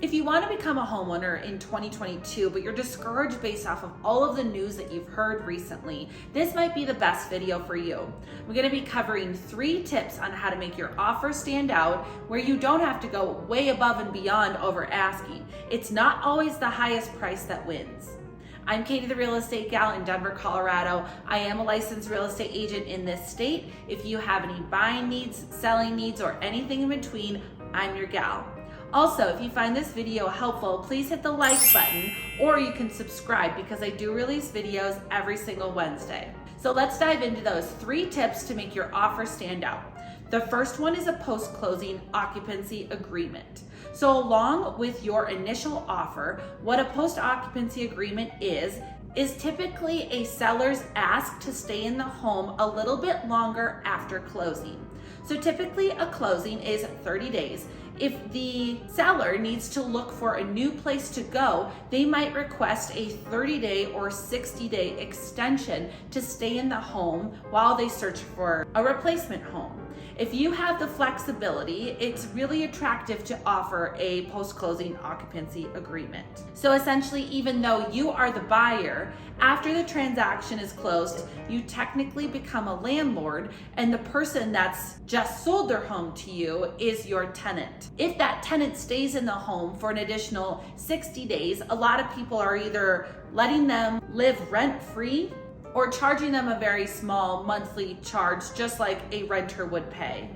If you want to become a homeowner in 2022, but you're discouraged based off of all of the news that you've heard recently, this might be the best video for you. We're going to be covering 3 tips on how to make your offer stand out where you don't have to go way above and beyond over asking. It's not always the highest price that wins. I'm Katie, the real estate gal in Denver, Colorado. I am a licensed real estate agent in this state. If you have any buying needs, selling needs, or anything in between, I'm your gal. Also, if you find this video helpful, please hit the like button, or you can subscribe because I do release videos every single Wednesday. So let's dive into those 3 tips to make your offer stand out. The first one is a post-closing occupancy agreement. So along with your initial offer, what a post-occupancy agreement is typically a seller's ask to stay in the home a little bit longer after closing. So typically a closing is 30 days. If the seller needs to look for a new place to go, they might request a 30-day or 60-day extension to stay in the home while they search for a replacement home. If you have the flexibility, it's really attractive to offer a post-closing occupancy agreement. So essentially, even though you are the buyer, after the transaction is closed, you technically become a landlord, and the person that's just sold their home to you is your tenant. If that tenant stays in the home for an additional 60 days, a lot of people are either letting them live rent-free or charging them a very small monthly charge, just like a renter would pay.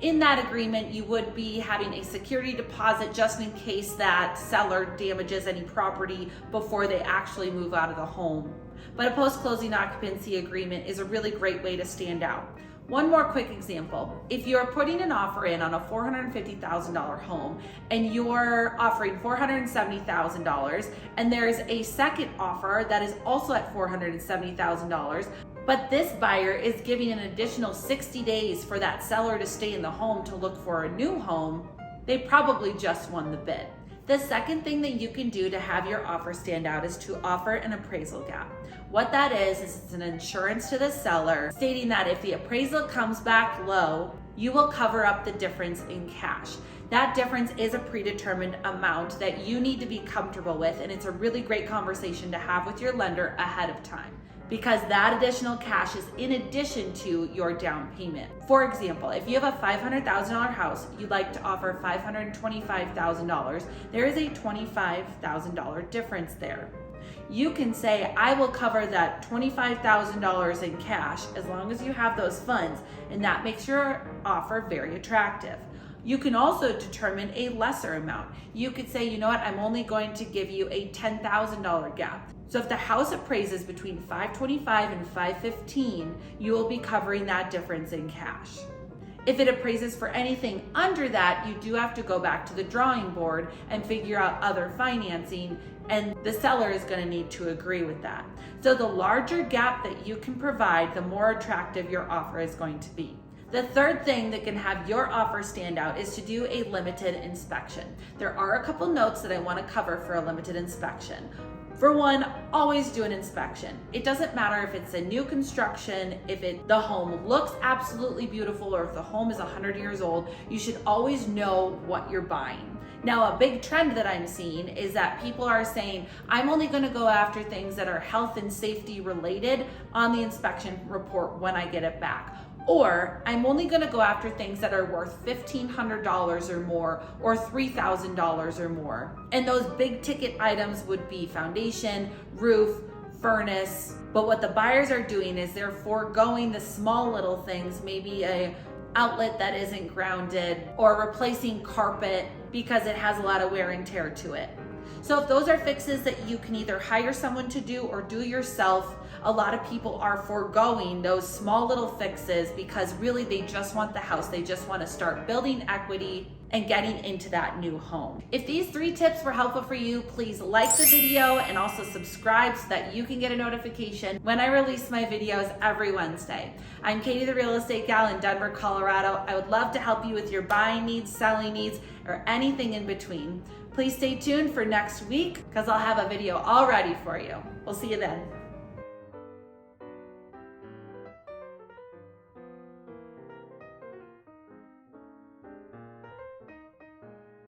In that agreement, you would be having a security deposit just in case that seller damages any property before they actually move out of the home. But a post-closing occupancy agreement is a really great way to stand out. One more quick example. If you're putting an offer in on a $450,000 home and you're offering $470,000 and there's a second offer that is also at $470,000, but this buyer is giving an additional 60 days for that seller to stay in the home to look for a new home, they probably just won the bid. The second thing that you can do to have your offer stand out is to offer an appraisal gap. What that is it's an insurance to the seller stating that if the appraisal comes back low, you will cover up the difference in cash. That difference is a predetermined amount that you need to be comfortable with, and it's a really great conversation to have with your lender ahead of time, because that additional cash is in addition to your down payment. For example, if you have a $500,000 house, you'd like to offer $525,000, there is a $25,000 difference there. You can say, I will cover that $25,000 in cash as long as you have those funds, and that makes your offer very attractive. You can also determine a lesser amount. You could say, you know what, I'm only going to give you a $10,000 gap. So if the house appraises between $525,000 and $515,000, you will be covering that difference in cash. If it appraises for anything under that, you do have to go back to the drawing board and figure out other financing, and the seller is going to need to agree with that. So the larger gap that you can provide, the more attractive your offer is going to be. The third thing that can have your offer stand out is to do a limited inspection. There are a couple notes that I want to cover for a limited inspection. For one, always do an inspection. It doesn't matter if it's a new construction, if the home looks absolutely beautiful, or if the home is 100 years old, you should always know what you're buying. Now, a big trend that I'm seeing is that people are saying, I'm only going to go after things that are health and safety related on the inspection report when I get it back. Or I'm only going to go after things that are worth $1,500 or more, or $3,000 or more. And those big ticket items would be foundation, roof, furnace. But what the buyers are doing is they're foregoing the small little things, maybe a outlet that isn't grounded, or replacing carpet because it has a lot of wear and tear to it. So if those are fixes that you can either hire someone to do or do yourself, a lot of people are foregoing those small little fixes because really they just want the house. They just want to start building equity and getting into that new home. If these 3 tips were helpful for you, please like the video and also subscribe so that you can get a notification when I release my videos every Wednesday. I'm Katie, the real estate gal in Denver, Colorado. I would love to help you with your buying needs, selling needs, or anything in between. Please stay tuned for next week because I'll have a video all ready for you. We'll see you then.